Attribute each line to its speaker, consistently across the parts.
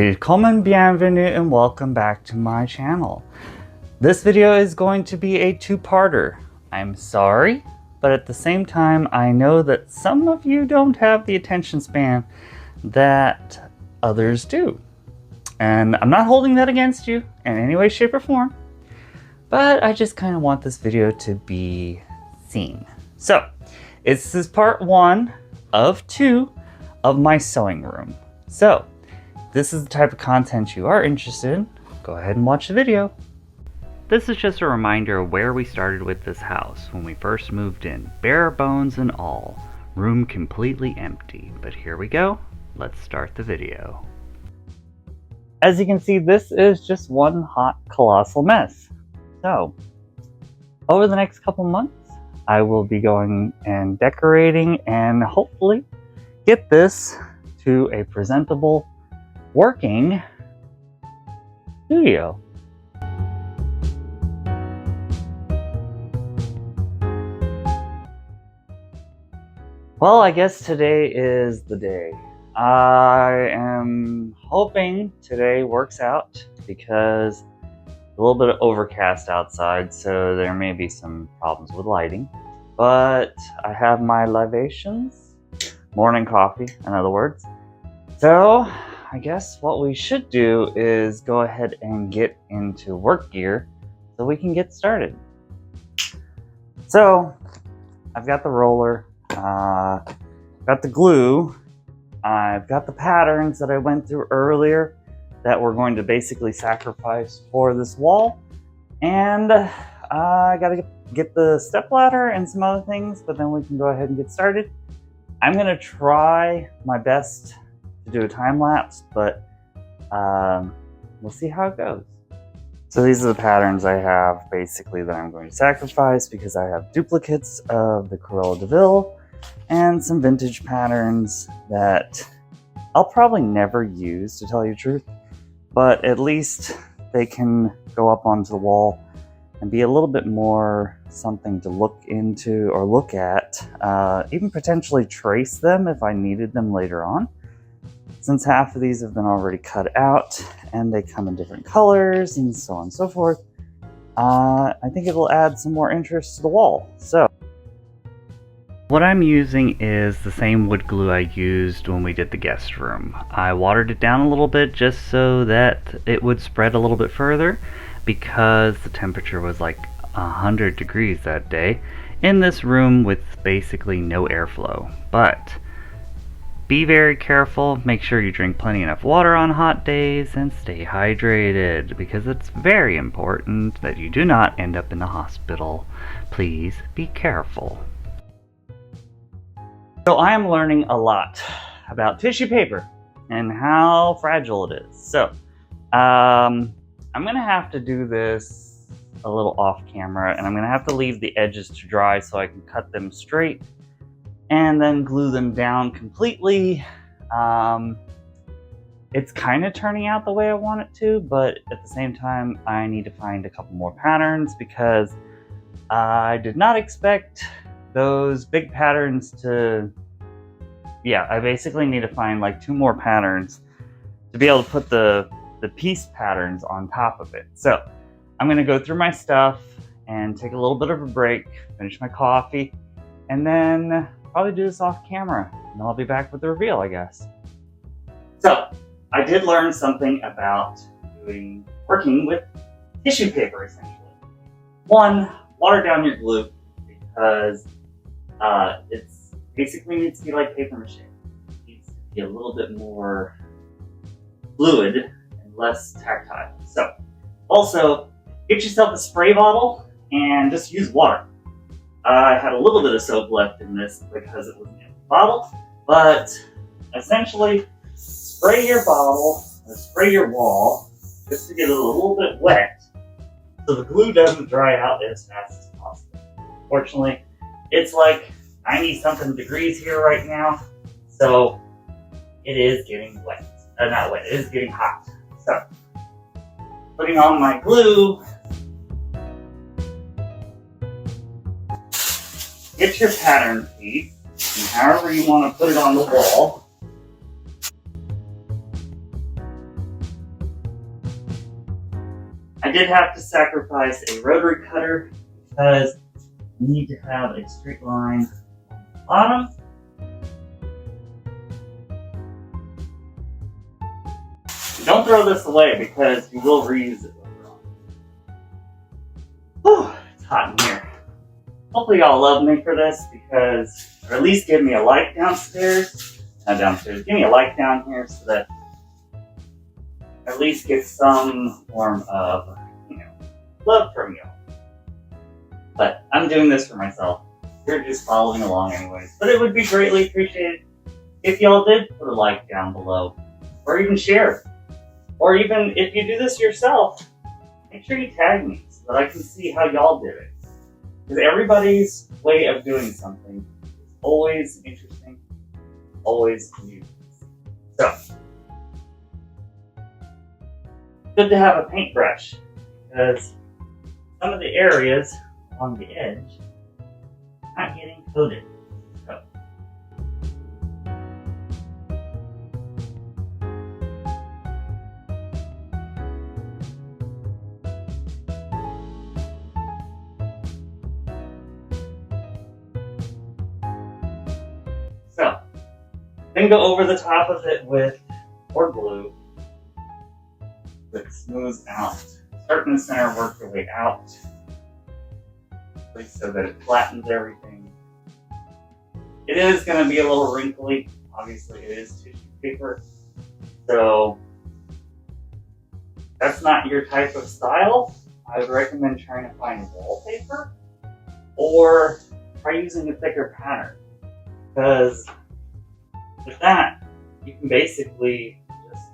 Speaker 1: Willkommen, bienvenue, and welcome back to my channel. This video is going to be a two-parter. I'm sorry, but at the same time, I know that some of you don't have the attention span that others do. And I'm not holding that against you in any way, shape, or form, but I just kind of want this video to be seen. So, this is part 1 of 2 of my sewing room. So, this is the type of content you are interested in. Go ahead and watch the video. This is just a reminder of where we started with this house when we first moved in. Bare bones and all. Room completely empty. But here we go. Let's start the video. As you can see, this is just one hot, colossal mess. So, over the next couple months, I will be going and decorating and hopefully get this to a presentable working studio. Well, I guess today is the day. I am hoping today works out because a little bit of overcast outside, so there may be some problems with lighting. But I have my libations, morning coffee, in other words. So I guess what we should do is go ahead and get into work gear so we can get started. So I've got the roller, got the glue, I've got the patterns that I went through earlier that we're going to basically sacrifice for this wall, and I gotta get the stepladder and some other things, but then we can go ahead and get started. I'm gonna try my best do a time lapse, but we'll see how it goes. So these are the patterns I have basically that I'm going to sacrifice because I have duplicates of the Cruella de Vil and some vintage patterns that I'll probably never use, to tell you the truth, but at least they can go up onto the wall and be a little bit more something to look into or look at, even potentially trace them if I needed them later on. Since half of these have been already cut out and they come in different colors and so on and so forth, I think it will add some more interest to the wall. So, what I'm using is the same wood glue I used when we did the guest room. I watered it down a little bit just so that it would spread a little bit further because the temperature was like 100 degrees that day in this room with basically no airflow. But be very careful, make sure you drink plenty enough water on hot days, and stay hydrated, because it's very important that you do not end up in the hospital. Please be careful. So I am learning a lot about tissue paper and how fragile it is. So I'm gonna have to do this a little off camera, and I'm gonna have to leave the edges to dry so I can cut them straight and then glue them down completely. It's kind of turning out the way I want it to, but at the same time, I need to find a couple more patterns because I did not expect those big patterns to... Yeah, I basically need to find like 2 more patterns to be able to put the piece patterns on top of it. So I'm gonna go through my stuff and take a little bit of a break, finish my coffee, and then probably do this off camera, and I'll be back with the reveal, I guess. So, I did learn something about working with tissue paper, essentially. 1, water down your glue, because it's basically needs to be like paper mache. It needs to be a little bit more fluid and less tactile. So, also, get yourself a spray bottle and just use water. I had a little bit of soap left in this because it was an empty bottle, but essentially spray your bottle or spray your wall just to get it a little bit wet so the glue doesn't dry out as fast as possible. Fortunately, it's like 90-something degrees here right now, so it is getting wet. Not wet, it is getting hot. So, putting on my glue. Get your pattern piece, and however you want to put it on the wall. I did have to sacrifice a rotary cutter because you need to have a straight line on the bottom. Don't throw this away because you will reuse it later on. Whew, it's hot in here. Hopefully y'all love me for this because, or at least give me a like downstairs. Not downstairs, give me a like down here so that I at least get some form of, love from you. But I'm doing this for myself. You're just following along anyways. But it would be greatly appreciated if y'all did put a like down below, or even share. Or even if you do this yourself, make sure you tag me so that I can see how y'all did it. Because everybody's way of doing something is always interesting, always new. So, good to have a paintbrush because some of the areas along the edge are not getting coated. So, then go over the top of it with more glue that smooths out. Start in the center, work your way out, so that it flattens everything. It is going to be a little wrinkly. Obviously, it is tissue paper, so that's not your type of style. I would recommend trying to find wallpaper or try using a thicker pattern, because with that, you can basically just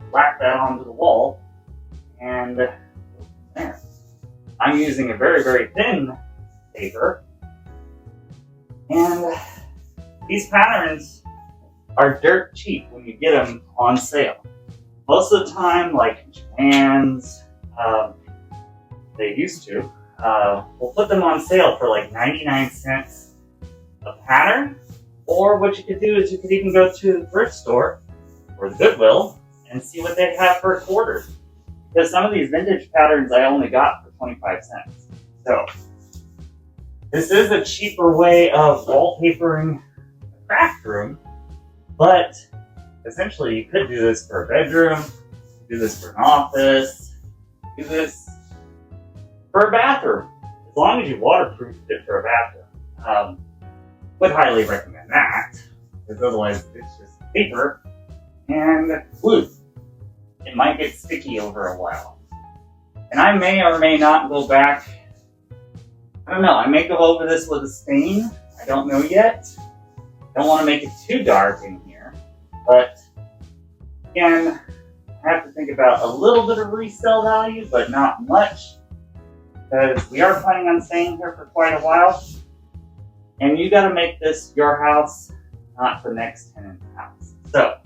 Speaker 1: slap that onto the wall and go from there. I'm using a very, very thin paper, and these patterns are dirt cheap when you get them on sale. Most of the time, like Joann's, they used to, we'll put them on sale for like 99 cents a pattern. Or what you could do is you could even go to the thrift store or the Goodwill and see what they have for a quarter. Because some of these vintage patterns I only got for 25 cents. So this is a cheaper way of wallpapering a craft room, but essentially you could do this for a bedroom, do this for an office, do this for a bathroom, as long as you waterproofed it for a bathroom. Would highly recommend that, because otherwise it's just paper and glue. It might get sticky over a while. And I may or may not go back, I don't know, I may go over this with a stain. I don't know yet. Don't want to make it too dark in here, but again, I have to think about a little bit of resale value, but not much, because we are planning on staying here for quite a while. And you got to make this your house, not the next tenant's house. So,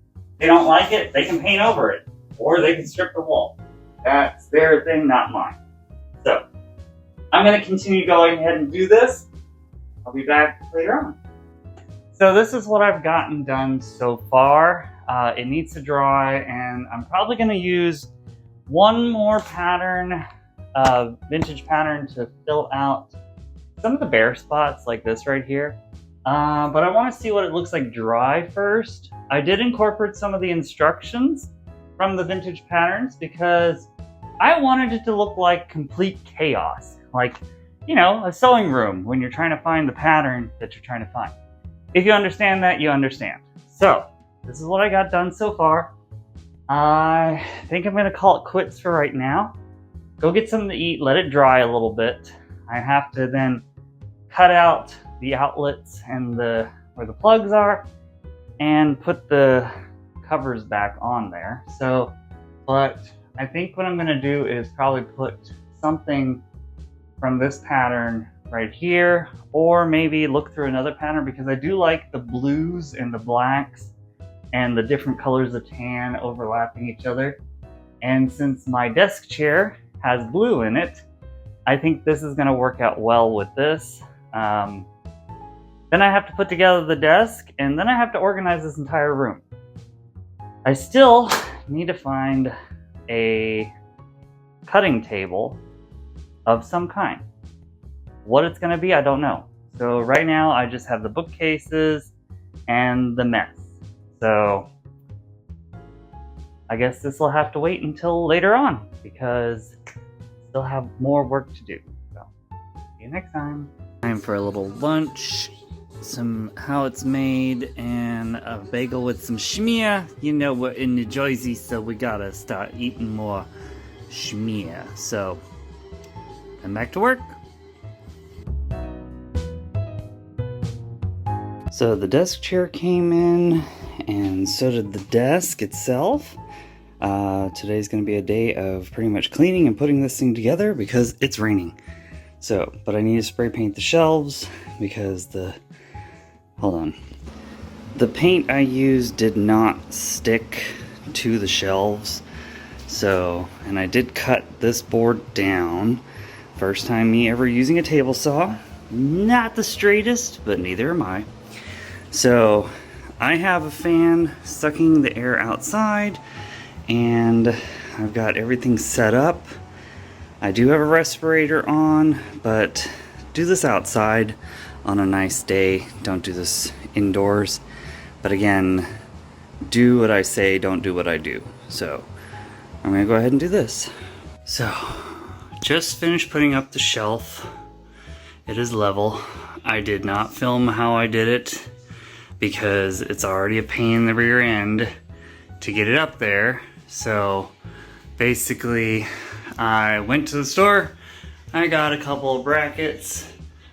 Speaker 1: if they don't like it, they can paint over it, or they can strip the wall. That's their thing, not mine. So, I'm going to continue going ahead and do this. I'll be back later on. So this is what I've gotten done so far. It needs to dry, and I'm probably going to use one more pattern, vintage pattern, to fill out some of the bare spots like this right here. But I want to see what it looks like dry first. I did incorporate some of the instructions from the vintage patterns because I wanted it to look like complete chaos. Like, you know, a sewing room when you're trying to find the pattern that you're trying to find. If you understand that, you understand. So, this is what I got done so far. I think I'm going to call it quits for right now. Go get something to eat, let it dry a little bit. I have to then cut out the outlets and where the plugs are and put the covers back on there. So, but I think what I'm going to do is probably put something from this pattern right here, or maybe look through another pattern, because I do like the blues and the blacks and the different colors of tan overlapping each other. And since my desk chair has blue in it, I think this is going to work out well with this. Then I have to put together the desk, and then I have to organize this entire room. I still need to find a cutting table of some kind. What it's going to be, I don't know. So right now I just have the bookcases and the mess. So I guess this will have to wait until later on because I still have more work to do. So see you next time. Time for a little lunch, some how it's made, and a bagel with some schmear. You know, we're in New Jersey, so we gotta start eating more schmear. So I'm back to work. So the desk chair came in, and so did the desk itself. Today's going to be a day of pretty much cleaning and putting this thing together because it's raining. So, but I need to spray paint the shelves because hold on. The paint I used did not stick to the shelves. So, and I did cut this board down. First time me ever using a table saw. Not the straightest, but neither am I. So I have a fan sucking the air outside, and I've got everything set up. I do have a respirator on, but do this outside on a nice day. Don't do this indoors. But again, do what I say, don't do what I do. So I'm gonna go ahead and do this. So just finished putting up the shelf. It is level. I did not film how I did it, because it's already a pain in the rear end to get it up there. So basically I went to the store, I got a couple of brackets.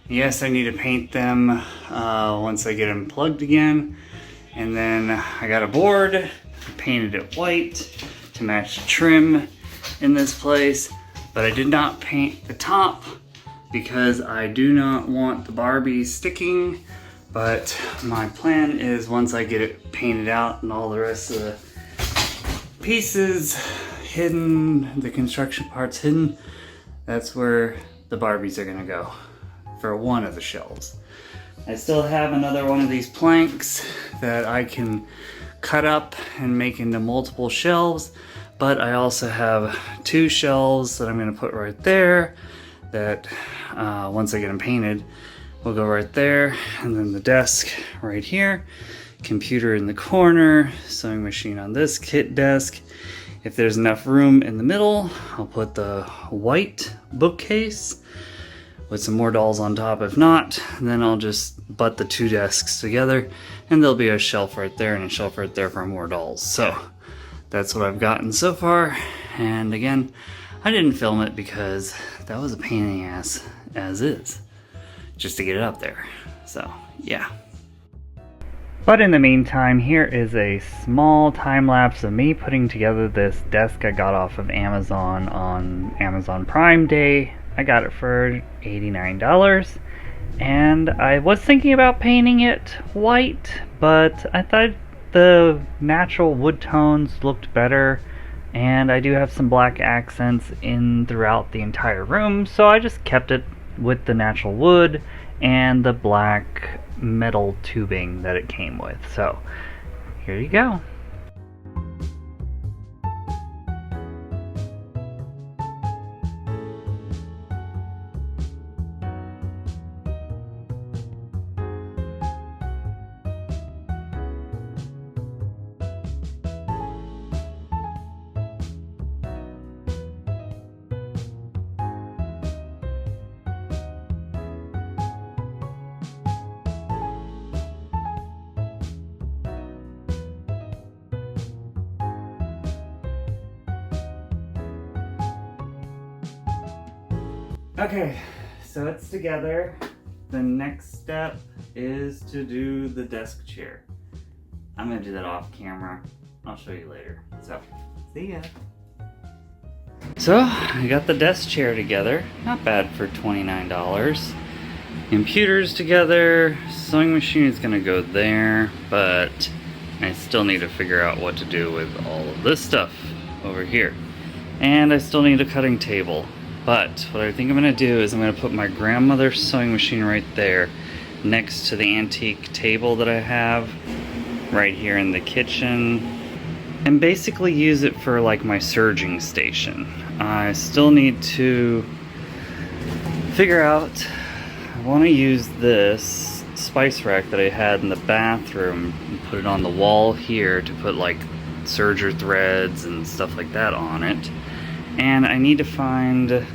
Speaker 1: Yes, I need to paint them once I get them plugged again. And then I got a board, painted it white to match the trim in this place, but I did not paint the top because I do not want the Barbie sticking. But my plan is once I get it painted out and all the rest of the pieces hidden, the construction parts hidden, that's where the Barbies are gonna go for one of the shelves. I still have another one of these planks that I can cut up and make into multiple shelves, but I also have two shelves that I'm gonna put right there that once I get them painted, we'll go right there, and then the desk right here, computer in the corner, sewing machine on this kit desk. If there's enough room in the middle, I'll put the white bookcase with some more dolls on top. If not, then I'll just butt the two desks together, and there'll be a shelf right there and a shelf right there for more dolls. So that's what I've gotten so far. And again, I didn't film it because that was a pain in the ass as is, just to get it up there. So yeah. But in the meantime, here is a small time lapse of me putting together this desk I got off of Amazon on Amazon Prime Day. I got it for $89, and I was thinking about painting it white, but I thought the natural wood tones looked better, and I do have some black accents in throughout the entire room, so I just kept it with the natural wood and the black metal tubing that it came with. So here you go. Okay, so it's together. The next step is to do the desk chair. I'm gonna do that off camera. I'll show you later. So, see ya. So, I got the desk chair together. Not bad for $29. Computers together. Sewing machine is gonna go there, but I still need to figure out what to do with all of this stuff over here. And I still need a cutting table. But what I think I'm going to do is I'm going to put my grandmother's sewing machine right there next to the antique table that I have right here in the kitchen. and basically use it for like my surging station. I still need to figure out, I want to use this spice rack that I had in the bathroom and put it on the wall here to put like serger threads and stuff like that on it. And I need to find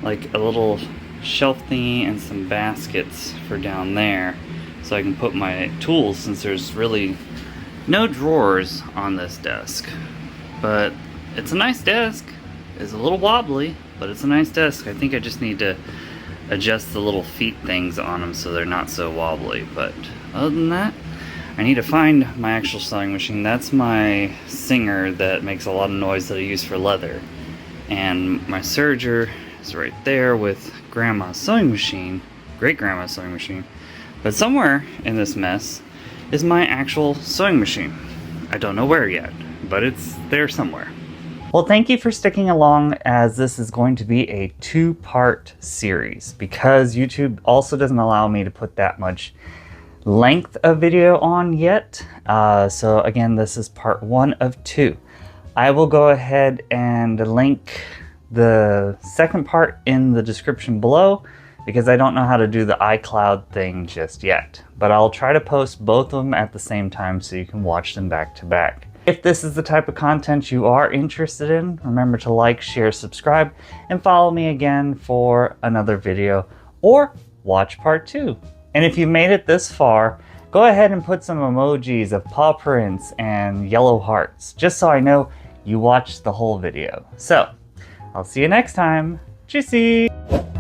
Speaker 1: like a little shelf thingy and some baskets for down there so I can put my tools, since there's really no drawers on this desk. But it's a nice desk. It's a little wobbly, but it's a nice desk. I think I just need to adjust the little feet things on them so they're not so wobbly. But other than that, I need to find my actual sewing machine. That's my Singer that makes a lot of noise that I use for leather. And my serger is right there with Grandma's sewing machine, great grandma's sewing machine. But somewhere in this mess is my actual sewing machine. I don't know where yet, but it's there somewhere. Well, thank you for sticking along, as this is going to be a 2-part series because YouTube also doesn't allow me to put that much length of video on yet. So again, this is part 1 of 2. I will go ahead and link the second part in the description below because I don't know how to do the iCloud thing just yet. But I'll try to post both of them at the same time so you can watch them back to back. If this is the type of content you are interested in, remember to like, share, subscribe, and follow me again for another video, or watch part 2. And if you made it this far, go ahead and put some emojis of paw prints and yellow hearts, just so I know you watched the whole video. So, I'll see you next time. Tschüssi!